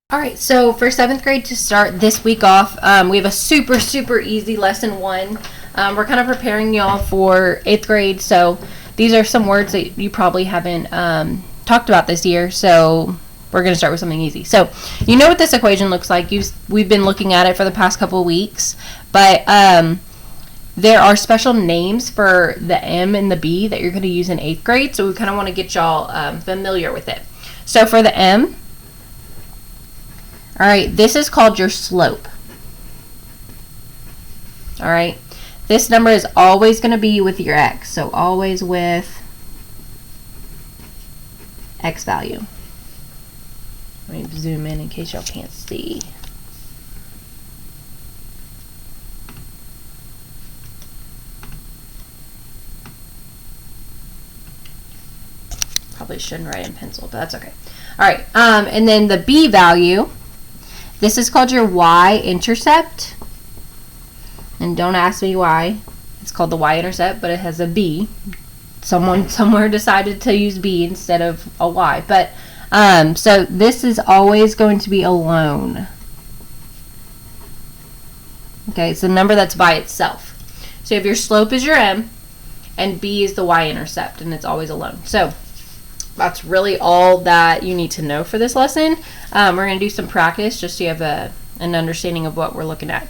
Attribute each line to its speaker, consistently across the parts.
Speaker 1: All right, so for 7th grade to start this week off, we have a super easy lesson 1. We're kind of preparing y'all for 8th grade, so these are some words that you probably haven't talked about this year, so we're going to start with something easy. So you know what this equation looks like. We've been looking at it for the past couple of weeks, but there are special names for the M and the B that you're going to use in 8th grade, so we kind of want to get y'all familiar with it. So for the M, all right, this is called your slope. All right, this number is always going to be with your x, so always with x value. Let me zoom in case y'all can't see. Probably shouldn't write in pencil, but that's okay. All right, and then the b value, this is called your Y-Intercept. And don't ask me why. It's called the Y-Intercept, but it has a B. Someone somewhere decided to use B instead of a Y. But so this is always going to be alone. Okay, it's a number that's by itself. So if your slope is your M, and B is the Y-Intercept, and it's always alone. So that's really all that you need to know for this lesson. We're going to do some practice just so you have an understanding of what we're looking at.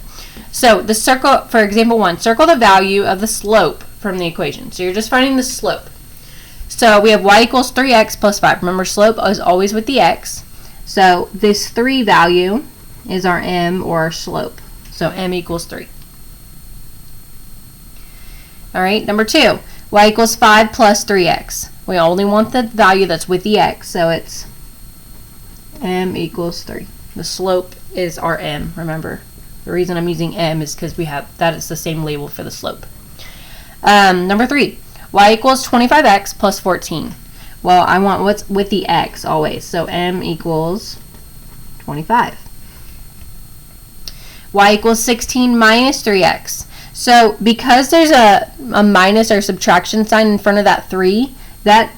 Speaker 1: So the circle, for example 1, circle the value of the slope from the equation. So you're just finding the slope. So we have y equals 3x plus 5. Remember, slope is always with the x. So this 3 value is our m, or our slope. So m equals 3. All right, number 2, y equals 5 plus 3x. We only want the value that's with the x, so it's m equals 3. The slope is our m, remember. The reason I'm using m is because we have that is the same label for the slope. Number 3, y equals 25x plus 14. Well, I want what's with the x always, so m equals 25. Y equals 16 minus 3x. So because there's a minus or subtraction sign in front of that 3, that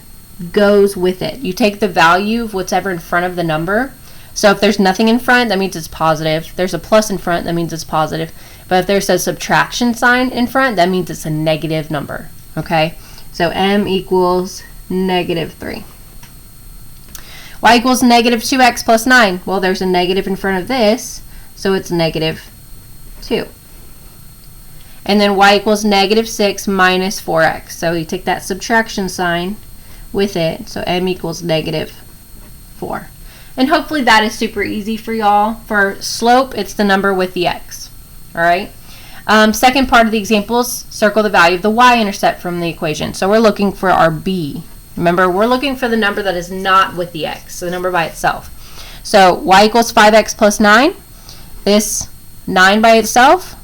Speaker 1: goes with it. You take the value of whatever in front of the number. So if there's nothing in front, that means it's positive. If there's a plus in front, that means it's positive. But if there's a subtraction sign in front, that means it's a negative number. Okay? So m equals negative 3. Y equals negative 2x plus 9. Well, there's a negative in front of this, so it's negative 2. And then y equals negative 6 minus 4x. So you take that subtraction sign with it. So m equals negative 4. And hopefully that is super easy for y'all. For slope, it's the number with the x. All right. Second part of the examples, circle the value of the y-intercept from the equation. So we're looking for our b. Remember, we're looking for the number that is not with the x, so the number by itself. So y equals 5x plus 9. This 9 by itself,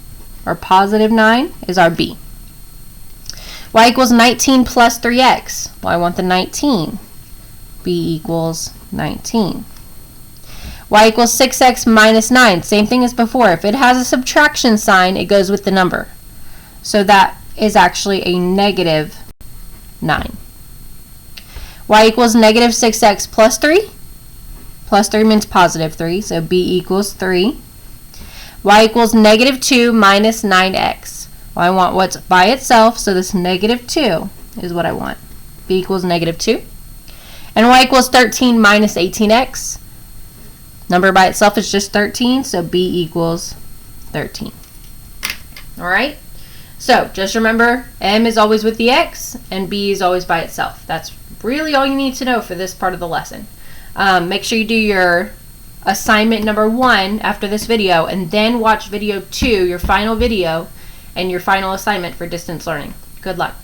Speaker 1: or positive 9, is our b. Y equals 19 plus 3x. Well, I want the 19. b equals 19. Y equals 6x minus 9. Same thing as before. If it has a subtraction sign, it goes with the number. So that is actually a negative 9. Y equals negative 6x plus 3. Plus 3 means positive 3, so b equals 3. Y equals negative 2 minus 9x. Well, I want what's by itself, so this negative 2 is what I want. b equals negative 2. And y equals 13 minus 18x. Number by itself is just 13, so b equals 13. All right? So just remember, m is always with the x, and b is always by itself. That's really all you need to know for this part of the lesson. Make sure you do your assignment number 1 after this video, and then watch video 2, your final video, and your final assignment for distance learning. Good luck.